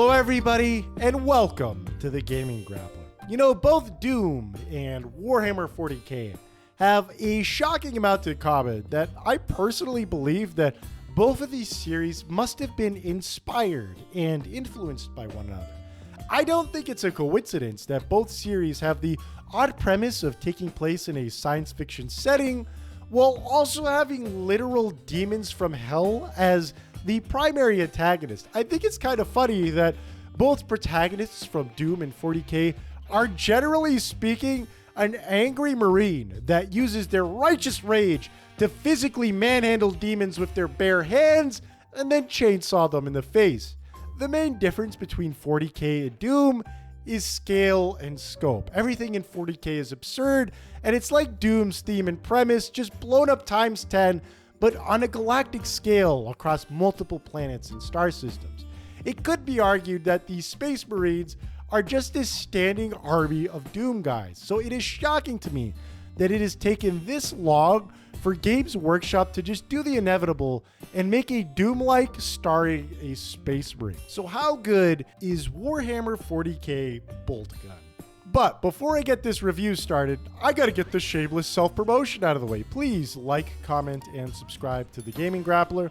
Hello everybody, and welcome to the Gaming Grappler. You know, both Doom and Warhammer 40k have a shocking amount in common that I personally believe that both of these series must have been inspired and influenced by one another. I don't think it's a coincidence that both series have the odd premise of taking place in a science fiction setting while also having literal demons from hell as the primary antagonist. I think it's kind of funny that both protagonists from Doom and 40k are, generally speaking, an angry marine that uses their righteous rage to physically manhandle demons with their bare hands and then chainsaw them in the face. The main difference between 40k and Doom is scale and scope. Everything in 40k is absurd, and it's like Doom's theme and premise, just blown up times 10, but on a galactic scale across multiple planets and star systems. It could be argued that the Space Marines are just this standing army of Doom guys, so it is shocking to me that it has taken this long for Games Workshop to just do the inevitable and make a Doom-like starring a Space Marine. So how good is Warhammer 40k Boltgun? But before I get this review started, I gotta get the shameless self-promotion out of the way. Please like, comment, and subscribe to the Gaming Grappler.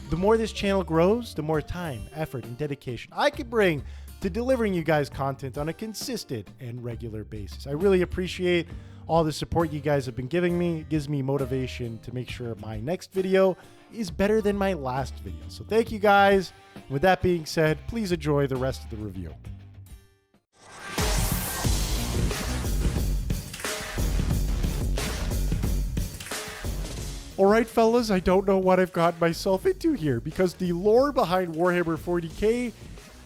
The more this channel grows, the more time, effort, and dedication I can bring to delivering you guys content on a consistent and regular basis. I really appreciate all the support you guys have been giving me. It gives me motivation to make sure my next video is better than my last video. So thank you guys. With that being said, please enjoy the rest of the review. Alright fellas, I don't know what I've gotten myself into here because the lore behind Warhammer 40k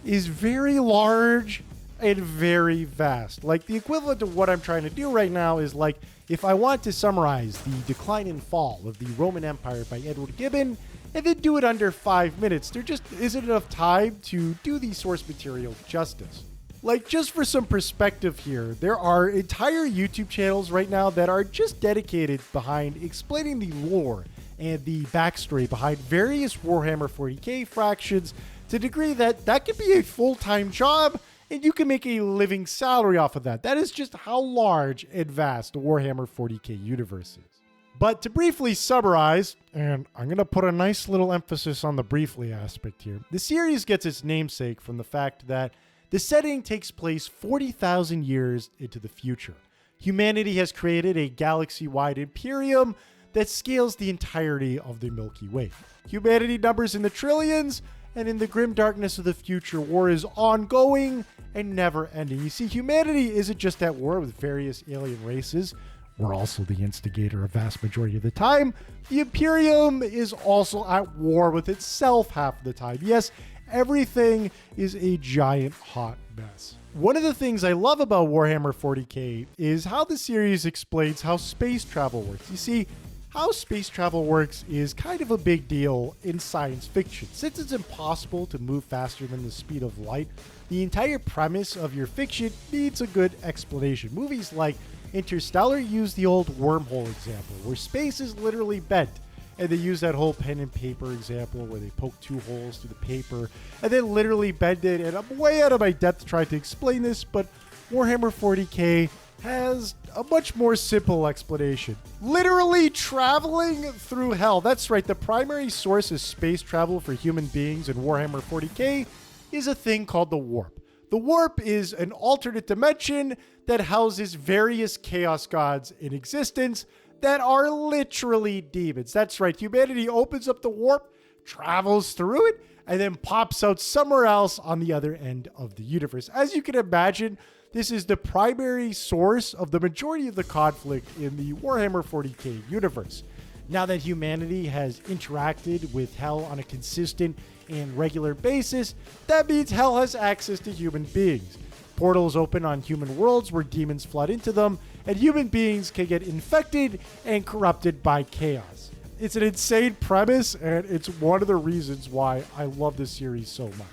is very large and very vast. Like, the equivalent of what I'm trying to do right now is like, if I want to summarize the decline and fall of the Roman Empire by Edward Gibbon and then do it under 5 minutes, there just isn't enough time to do the source material justice. Like, just for some perspective here, there are entire YouTube channels right now that are just dedicated behind explaining the lore and the backstory behind various Warhammer 40k fractions to the degree that that could be a full-time job and you can make a living salary off of that. That is just how large and vast the Warhammer 40k universe is. But to briefly summarize, and I'm going to put a nice little emphasis on the briefly aspect here, the series gets its namesake from the fact that the setting takes place 40,000 years into the future. Humanity has created a galaxy-wide imperium that scales the entirety of the Milky Way. Humanity numbers in the trillions, and in the grim darkness of the future, war is ongoing and never ending. You see, humanity isn't just at war with various alien races. We're also the instigator a vast majority of the time. The Imperium is also at war with itself half of the time. Yes, everything is a giant hot mess. One of the things I love about Warhammer 40k is how the series explains how space travel works. You see, how space travel works is kind of a big deal in science fiction. Since it's impossible to move faster than the speed of light, the entire premise of your fiction needs a good explanation. Movies like Interstellar use the old wormhole example, where space is literally bent. And they use that whole pen and paper example where they poke 2 holes through the paper and then literally bend it. And I'm way out of my depth trying to explain this, but Warhammer 40k has a much more simple explanation. Literally traveling through hell. That's right, the primary source of space travel for human beings in Warhammer 40k is a thing called the Warp. The Warp is an alternate dimension that houses various chaos gods in existence that are literally demons. That's right, humanity opens up the Warp, travels through it, and then pops out somewhere else on the other end of the universe. As you can imagine, this is the primary source of the majority of the conflict in the Warhammer 40k universe. Now that humanity has interacted with Hell on a consistent and regular basis, that means Hell has access to human beings. Portals open on human worlds where demons flood into them, and human beings can get infected and corrupted by chaos. It's an insane premise, and it's one of the reasons why I love this series so much.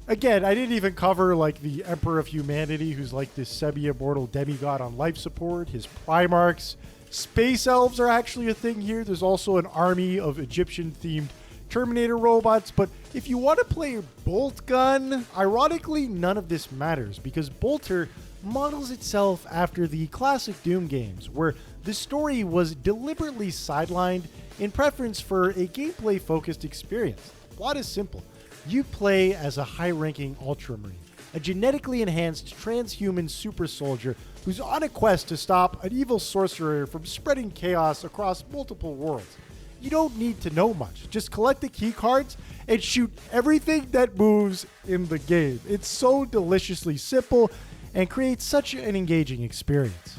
Again, I didn't even cover like the Emperor of Humanity, who's like this semi-immortal demigod on life support, his Primarchs. Space elves are actually a thing here. There's also an army of Egyptian-themed Terminator robots, but if you want to play Boltgun, ironically, none of this matters because Bolter models itself after the classic Doom games, where the story was deliberately sidelined in preference for a gameplay-focused experience. The plot is simple. You play as a high-ranking Ultramarine, a genetically enhanced transhuman super soldier who's on a quest to stop an evil sorcerer from spreading chaos across multiple worlds. You don't need to know much. Just collect the key cards and shoot everything that moves in the game. It's so deliciously simple and creates such an engaging experience.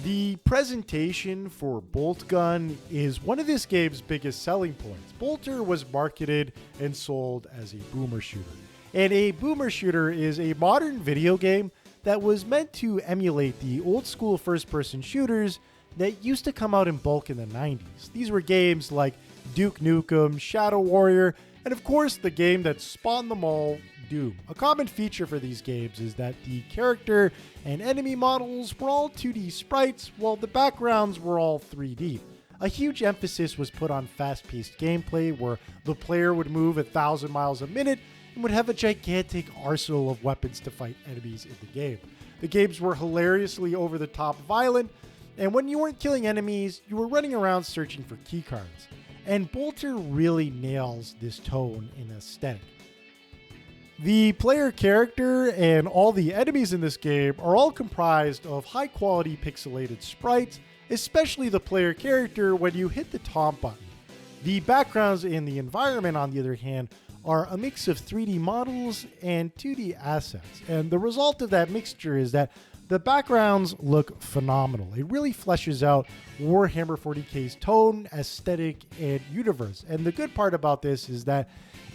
The presentation for Boltgun is one of this game's biggest selling points. Bolter was marketed and sold as a boomer shooter. And a boomer shooter is a modern video game that was meant to emulate the old school first-person shooters that used to come out in bulk in the 90s. These were games like Duke Nukem, Shadow Warrior, and of course the game that spawned them all, Doom. A common feature for these games is that the character and enemy models were all 2D sprites, while the backgrounds were all 3D. A huge emphasis was put on fast-paced gameplay where the player would move 1,000 miles a minute and would have a gigantic arsenal of weapons to fight enemies in the game. The games were hilariously over-the-top violent, and when you weren't killing enemies, you were running around searching for keycards. And Bolter really nails this tone and aesthetic. The player character and all the enemies in this game are all comprised of high-quality pixelated sprites, especially the player character when you hit the taunt button. The backgrounds in the environment, on the other hand, are a mix of 3D models and 2D assets. And the result of that mixture is that the backgrounds look phenomenal. It really fleshes out Warhammer 40k's tone, aesthetic, and universe. And the good part about this is that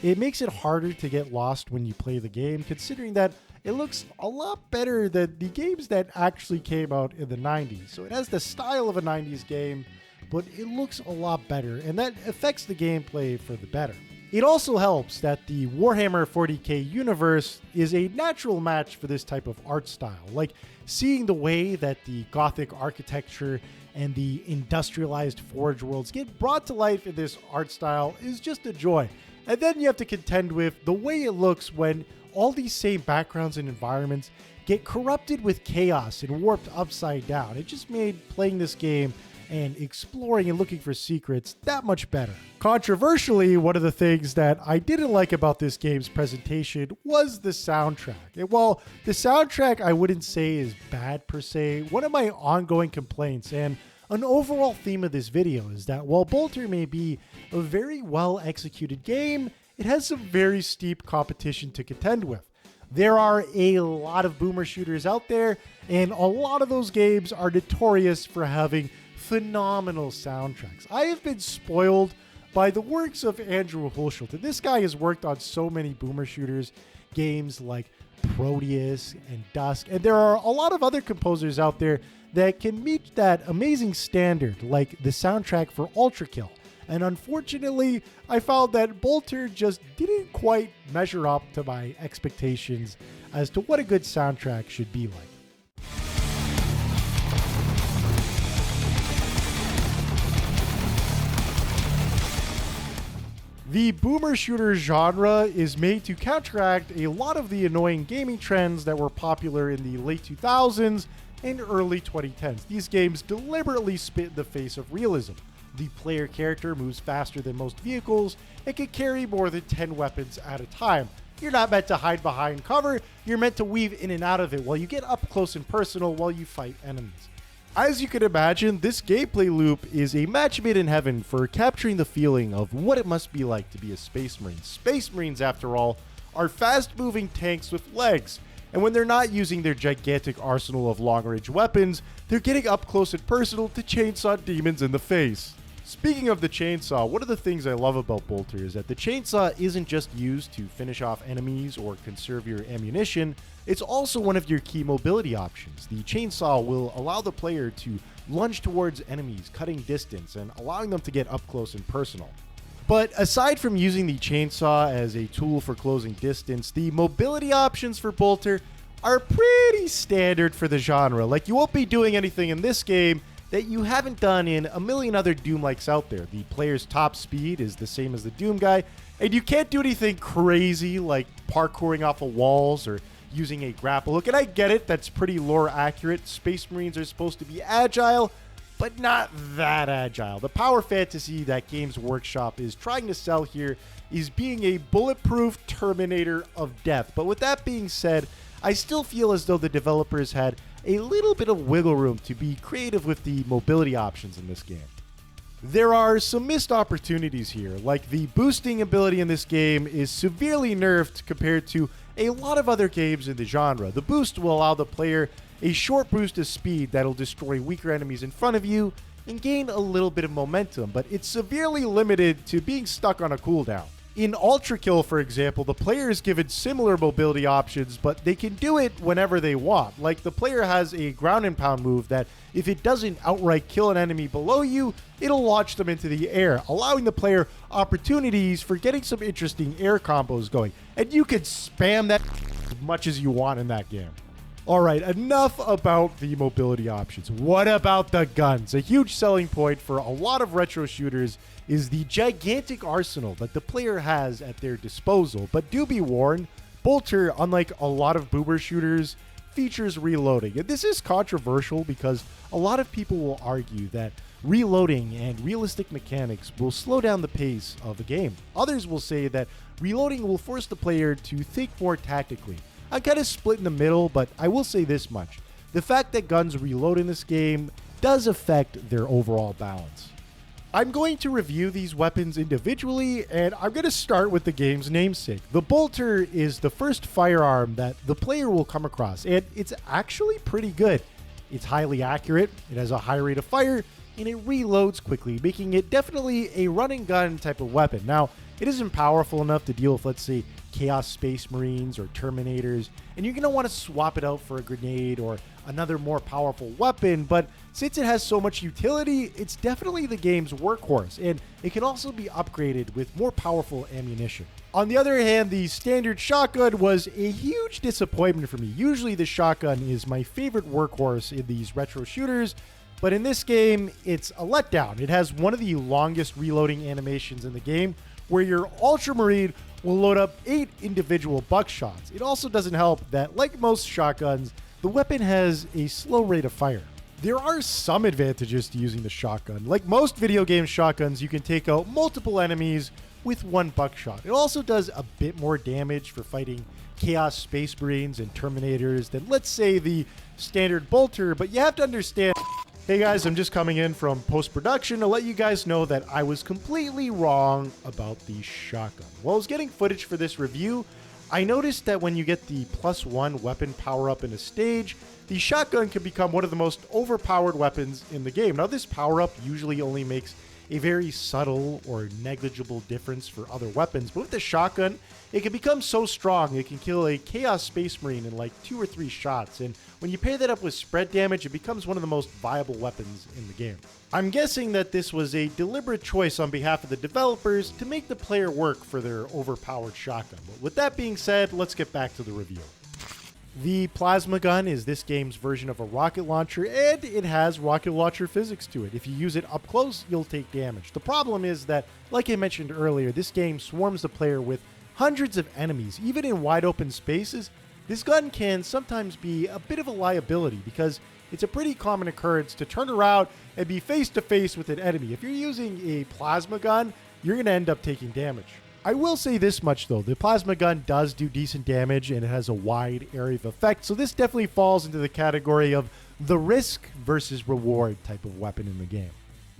it makes it harder to get lost when you play the game, considering that it looks a lot better than the games that actually came out in the 90s. So it has the style of a 90s game, but it looks a lot better, and that affects the gameplay for the better. It also helps that the Warhammer 40k universe is a natural match for this type of art style. Like seeing the way that the Gothic architecture and the industrialized Forge worlds get brought to life in this art style is just a joy. And then you have to contend with the way it looks when all these same backgrounds and environments get corrupted with chaos and warped upside down. It just made playing this game and exploring and looking for secrets that much better. Controversially, one of the things that I didn't like about this game's presentation was the soundtrack. And while the soundtrack I wouldn't say is bad per se, one of my ongoing complaints and an overall theme of this video is that while Bolter may be a very well executed game, it has some very steep competition to contend with. There are a lot of boomer shooters out there, and a lot of those games are notorious for having phenomenal soundtracks. I have been spoiled by the works of Andrew Hulshult. This guy has worked on so many boomer shooters, games like Proteus and Dusk, and there are a lot of other composers out there that can meet that amazing standard, like the soundtrack for Ultra Kill. And unfortunately, I found that Bolter just didn't quite measure up to my expectations as to what a good soundtrack should be like. The boomer shooter genre is made to counteract a lot of the annoying gaming trends that were popular in the late 2000s and early 2010s. These games deliberately spit in the face of realism. The player character moves faster than most vehicles and can carry more than 10 weapons at a time. You're not meant to hide behind cover, you're meant to weave in and out of it while you get up close and personal while you fight enemies. As you can imagine, this gameplay loop is a match made in heaven for capturing the feeling of what it must be like to be a Space Marine. Space Marines, after all, are fast-moving tanks with legs, and when they're not using their gigantic arsenal of long-range weapons, they're getting up close and personal to chainsaw demons in the face. Speaking of the chainsaw, one of the things I love about Bolter is that the chainsaw isn't just used to finish off enemies or conserve your ammunition, it's also one of your key mobility options. The chainsaw will allow the player to lunge towards enemies, cutting distance and allowing them to get up close and personal. But aside from using the chainsaw as a tool for closing distance, the mobility options for Bolter are pretty standard for the genre. Like, you won't be doing anything in this game that you haven't done in a million other Doom-likes out there. The player's top speed is the same as the Doom guy, and you can't do anything crazy like parkouring off of walls or using a grapple hook. And I get it, that's pretty lore accurate. Space Marines are supposed to be agile, but not that agile. The power fantasy that Games Workshop is trying to sell here is being a bulletproof Terminator of death. But with that being said, I still feel as though the developers had a little bit of wiggle room to be creative with the mobility options in this game. There are some missed opportunities here, like the boosting ability in this game is severely nerfed compared to a lot of other games in the genre. The boost will allow the player a short boost of speed that'll destroy weaker enemies in front of you and gain a little bit of momentum, but it's severely limited to being stuck on a cooldown. In Ultra Kill, for example, the player is given similar mobility options, but they can do it whenever they want. Like, the player has a ground and pound move that if it doesn't outright kill an enemy below you, it'll launch them into the air, allowing the player opportunities for getting some interesting air combos going. And you can spam that as much as you want in that game. All right, enough about the mobility options. What about the guns? A huge selling point for a lot of retro shooters is the gigantic arsenal that the player has at their disposal. But do be warned, Bolter, unlike a lot of boomer shooters, features reloading. And this is controversial because a lot of people will argue that reloading and realistic mechanics will slow down the pace of the game. Others will say that reloading will force the player to think more tactically. I'm kind of split in the middle, but I will say this much. The fact that guns reload in this game does affect their overall balance. I'm going to review these weapons individually, and I'm going to start with the game's namesake. The Bolter is the first firearm that the player will come across, and it's actually pretty good. It's highly accurate, it has a high rate of fire, and it reloads quickly, making it definitely a run and gun type of weapon. Now, it isn't powerful enough to deal with, let's say, Chaos Space Marines or Terminators, and you're going to want to swap it out for a grenade or another more powerful weapon, but since it has so much utility, it's definitely the game's workhorse, and it can also be upgraded with more powerful ammunition. On the other hand, the standard shotgun was a huge disappointment for me. Usually the shotgun is my favorite workhorse in these retro shooters, but in this game, it's a letdown. It has one of the longest reloading animations in the game, where your Ultramarine will load up 8 individual buckshots. It also doesn't help that, like most shotguns, the weapon has a slow rate of fire. There are some advantages to using the shotgun. Like most video game shotguns, you can take out multiple enemies with one buckshot. It also does a bit more damage for fighting Chaos Space Marines and Terminators than, let's say, the standard Bolter, but you have to understand. Hey guys, I'm just coming in from post-production to let you guys know that I was completely wrong about the shotgun. While I was getting footage for this review, I noticed that when you get the +1 weapon power-up in a stage, the shotgun can become one of the most overpowered weapons in the game. Now, this power-up usually only makes a very subtle or negligible difference for other weapons, but with the shotgun, it can become so strong it can kill a Chaos Space Marine in like 2 or 3 shots, and when you pair that up with spread damage, it becomes one of the most viable weapons in the game. I'm guessing that this was a deliberate choice on behalf of the developers to make the player work for their overpowered shotgun. But with that being said, let's get back to the review. The plasma gun is this game's version of a rocket launcher, and it has rocket launcher physics to it. If you use it up close, you'll take damage. The problem is that, like I mentioned earlier, this game swarms the player with hundreds of enemies. Even in wide open spaces, this gun can sometimes be a bit of a liability because it's a pretty common occurrence to turn around and be face to face with an enemy. If you're using a plasma gun, you're going to end up taking damage. I will say this much though, the plasma gun does do decent damage and it has a wide area of effect, so this definitely falls into the category of the risk versus reward type of weapon in the game.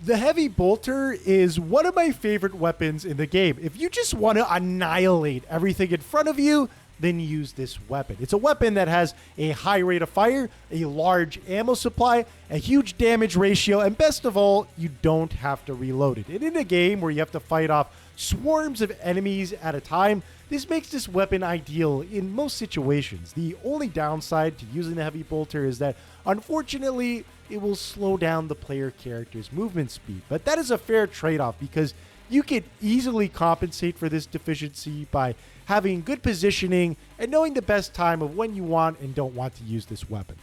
The heavy bolter is one of my favorite weapons in the game. If you just want to annihilate everything in front of you, then use this weapon. It's a weapon that has a high rate of fire, a large ammo supply, a huge damage ratio, and best of all, you don't have to reload it. And in a game where you have to fight off swarms of enemies at a time, this makes this weapon ideal in most situations. The only downside to using the heavy bolter is that, unfortunately, it will slow down the player character's movement speed. But that is a fair trade-off because You can easily compensate for this deficiency by having good positioning and knowing the best time of when you want and don't want to use this weapon.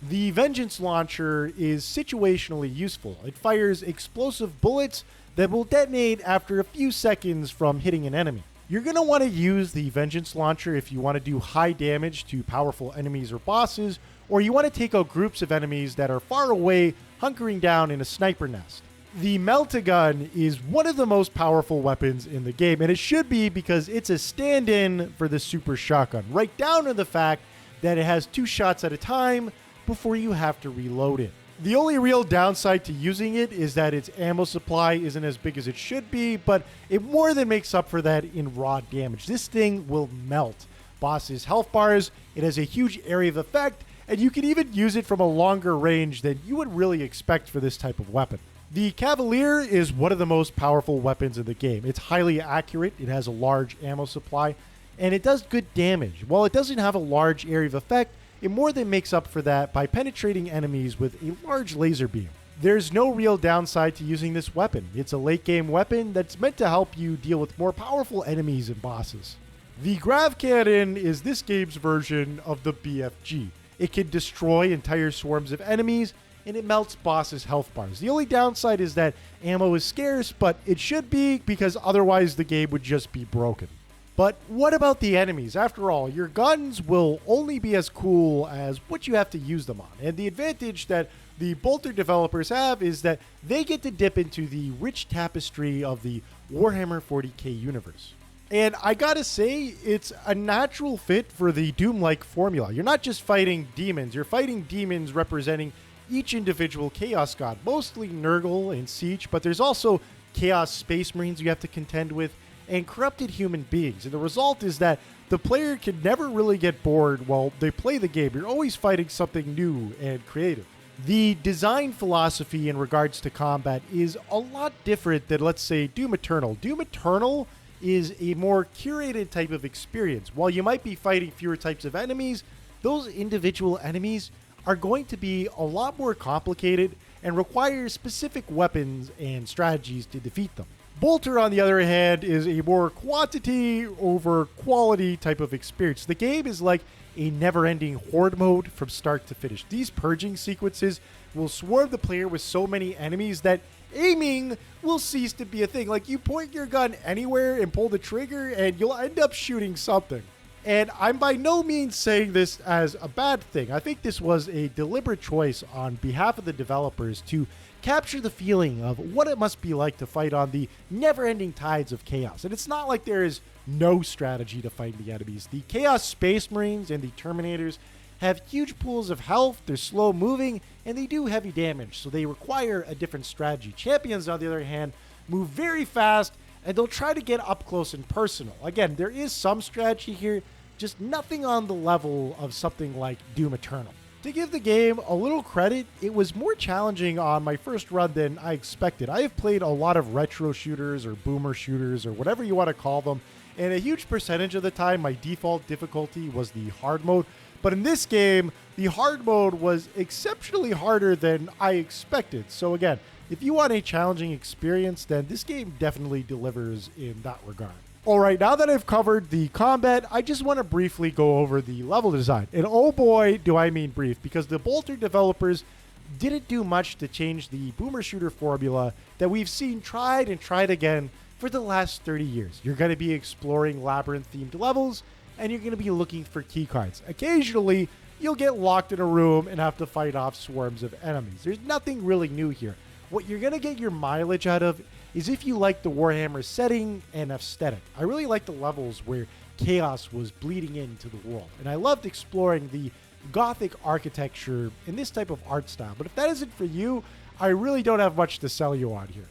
The Vengeance Launcher is situationally useful. It fires explosive bullets that will detonate after a few seconds from hitting an enemy. You're going to want to use the Vengeance Launcher if you want to do high damage to powerful enemies or bosses, or you want to take out groups of enemies that are far away, hunkering down in a sniper nest. The Boltgun is one of the most powerful weapons in the game, and it should be because it's a stand-in for the Super Shotgun, right down to the fact that it has 2 shots at a time before you have to reload it. The only real downside to using it is that its ammo supply isn't as big as it should be, but it more than makes up for that in raw damage. This thing will melt bosses' health bars, it has a huge area of effect, and you can even use it from a longer range than you would really expect for this type of weapon. The Cavalier is one of the most powerful weapons in the game. It's highly accurate, it has a large ammo supply, and it does good damage. While it doesn't have a large area of effect, it more than makes up for that by penetrating enemies with a large laser beam. There's no real downside to using this weapon. It's a late game weapon that's meant to help you deal with more powerful enemies and bosses. The Grav Cannon is this game's version of the BFG. It can destroy entire swarms of enemies, and it melts bosses' health bars. The only downside is that ammo is scarce, but it should be because otherwise the game would just be broken. But what about the enemies? After all, your guns will only be as cool as what you have to use them on. And the advantage that the Bolter developers have is that they get to dip into the rich tapestry of the Warhammer 40k universe. And I gotta say, it's a natural fit for the Doom-like formula. You're not just fighting demons, you're fighting demons representing each individual Chaos God, mostly Nurgle and Siege, but there's also Chaos Space Marines you have to contend with, and corrupted human beings. And the result is that the player can never really get bored while they play the game. You're always fighting something new and creative. The design philosophy in regards to combat is a lot different than, let's say, Doom Eternal. Doom Eternal is a more curated type of experience. While you might be fighting fewer types of enemies, those individual enemies are going to be a lot more complicated and require specific weapons and strategies to defeat them. Bolter, on the other hand, is a more quantity over quality type of experience. The game is like a never-ending horde mode from start to finish. These purging sequences will swarm the player with so many enemies that aiming will cease to be a thing. Like, you point your gun anywhere and pull the trigger and you'll end up shooting something. And I'm by no means saying this as a bad thing. I think this was a deliberate choice on behalf of the developers to capture the feeling of what it must be like to fight on the never-ending tides of chaos. And it's not like there is no strategy to fight the enemies. The Chaos Space Marines and the Terminators have huge pools of health, they're slow moving, and they do heavy damage, so they require a different strategy. Champions, on the other hand, move very fast, and they'll try to get up close and personal. Again, there is some strategy here, just nothing on the level of something like Doom Eternal. To give the game a little credit, it was more challenging on my first run than I expected. I have played a lot of retro shooters or boomer shooters or whatever you want to call them, and a huge percentage of the time my default difficulty was the hard mode. But in this game, the hard mode was exceptionally harder than I expected. So again, if you want a challenging experience, then this game definitely delivers in that regard. All right, now that I've covered the combat, I just want to briefly go over the level design. And oh boy, do I mean brief, because the Bolter developers didn't do much to change the boomer shooter formula that we've seen tried and tried again for the last 30 years. You're going to be exploring labyrinth-themed levels, and you're going to be looking for keycards. Occasionally, you'll get locked in a room and have to fight off swarms of enemies. There's nothing really new here. What you're going to get your mileage out of is if you like the Warhammer setting and aesthetic. I really like the levels where chaos was bleeding into the world, and I loved exploring the Gothic architecture in this type of art style. But if that isn't for you, I really don't have much to sell you on here.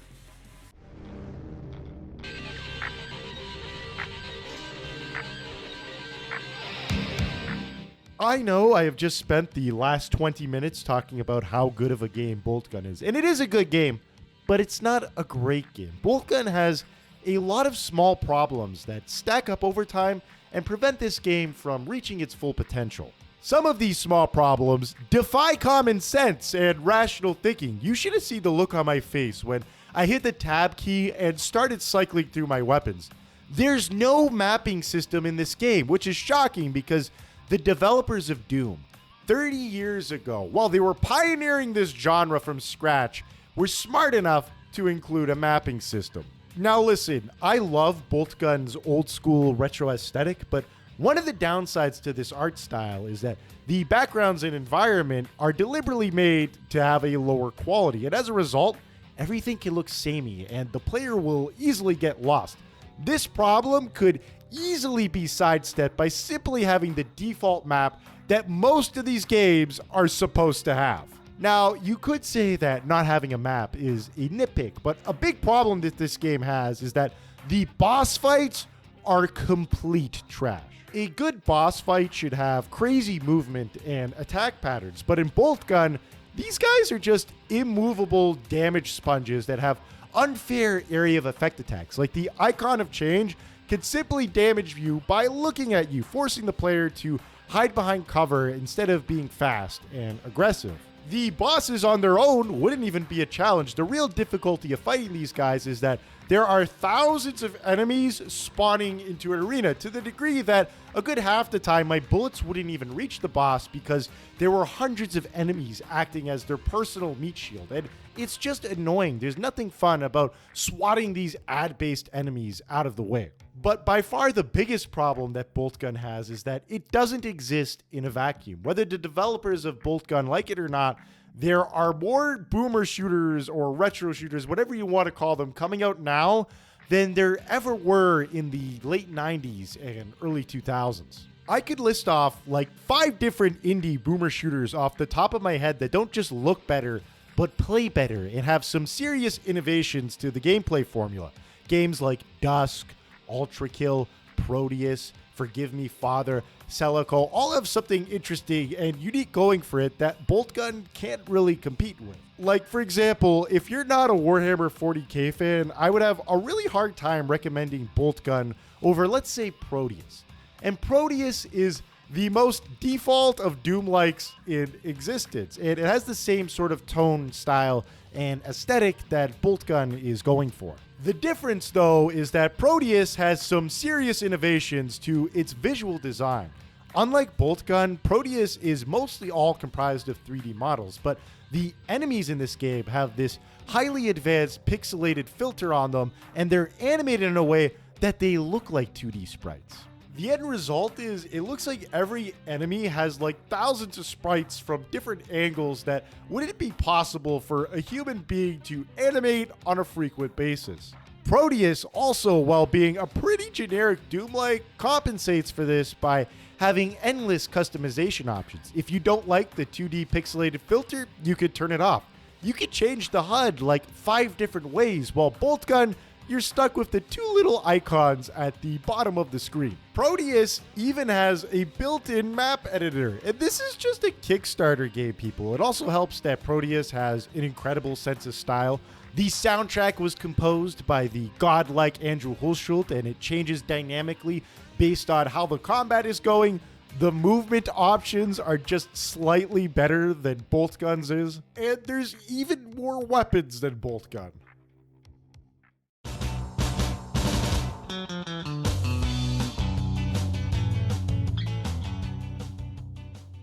I know I have just spent the last 20 minutes talking about how good of a game Boltgun is, and it is a good game, but it's not a great game. Boltgun has a lot of small problems that stack up over time and prevent this game from reaching its full potential. Some of these small problems defy common sense and rational thinking. You should have seen the look on my face when I hit the tab key and started cycling through my weapons. There's no mapping system in this game, which is shocking because the developers of Doom, 30 years ago, while they were pioneering this genre from scratch, were smart enough to include a mapping system. Now listen, I love Boltgun's old school retro aesthetic, but one of the downsides to this art style is that the backgrounds and environment are deliberately made to have a lower quality, and as a result, everything can look samey and the player will easily get lost. This problem could easily be sidestepped by simply having the default map that most of these games are supposed to have. Now, you could say that not having a map is a nitpick, but a big problem that this game has is that the boss fights are complete trash. A good boss fight should have crazy movement and attack patterns, but in Boltgun, these guys are just immovable damage sponges that have unfair area of effect attacks. Like the Icon of Change can simply damage you by looking at you, forcing the player to hide behind cover instead of being fast and aggressive. The bosses on their own wouldn't even be a challenge. The real difficulty of fighting these guys is that there are thousands of enemies spawning into an arena to the degree that a good half the time my bullets wouldn't even reach the boss because there were hundreds of enemies acting as their personal meat shield. And it's just annoying. There's nothing fun about swatting these ad-based enemies out of the way. But by far the biggest problem that Boltgun has is that it doesn't exist in a vacuum. Whether the developers of Boltgun like it or not, there are more boomer shooters or retro shooters, whatever you want to call them, coming out now than there ever were in the late 90s and early 2000s. I could list off like 5 different indie boomer shooters off the top of my head that don't just look better, but play better and have some serious innovations to the gameplay formula. Games like Dusk, Ultra Kill, Proteus, Forgive Me Father, Celico, all have something interesting and unique going for it that Boltgun can't really compete with. Like, for example, if you're not a Warhammer 40k fan, I would have a really hard time recommending Boltgun over, let's say, Proteus. And Proteus is the most default of Doom likes in existence, and it has the same sort of tone, style, and aesthetic that Boltgun is going for. The difference, though, is that Proteus has some serious innovations to its visual design. Unlike Boltgun, Proteus is mostly all comprised of 3D models, but the enemies in this game have this highly advanced pixelated filter on them, and they're animated in a way that they look like 2D sprites. The end result is it looks like every enemy has like thousands of sprites from different angles that wouldn't be possible for a human being to animate on a frequent basis. Proteus also, while being a pretty generic Doom-like, compensates for this by having endless customization options. If you don't like the 2D pixelated filter, you could turn it off. You could change the HUD like 5 different ways, while Boltgun, you're stuck with the 2 little icons at the bottom of the screen. Proteus even has a built-in map editor, and this is just a Kickstarter game, people. It also helps that Proteus has an incredible sense of style. The soundtrack was composed by the godlike Andrew Hulshult, and it changes dynamically based on how the combat is going. The movement options are just slightly better than Boltgun's is, and there's even more weapons than Boltgun.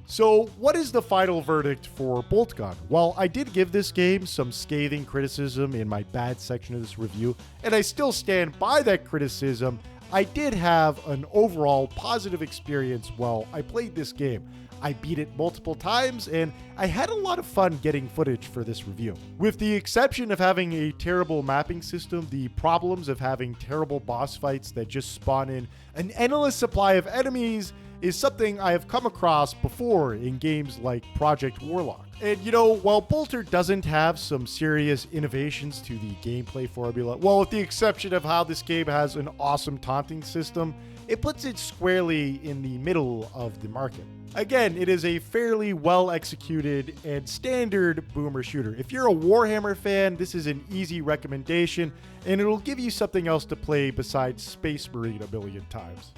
So what is the final verdict for Boltgun? Well, I did give this game some scathing criticism in my bad section of this review, and I still stand by that criticism. I did have an overall positive experience while I played this game. I beat it multiple times, and I had a lot of fun getting footage for this review. With the exception of having a terrible mapping system, the problems of having terrible boss fights that just spawn in an endless supply of enemies is something I have come across before in games like Project Warlock. And you know, while Bolter doesn't have some serious innovations to the gameplay formula, well, with the exception of how this game has an awesome taunting system, it puts it squarely in the middle of the market. Again, it is a fairly well executed and standard boomer shooter. If you're a Warhammer fan, this is an easy recommendation, and it'll give you something else to play besides Space Marine a million times.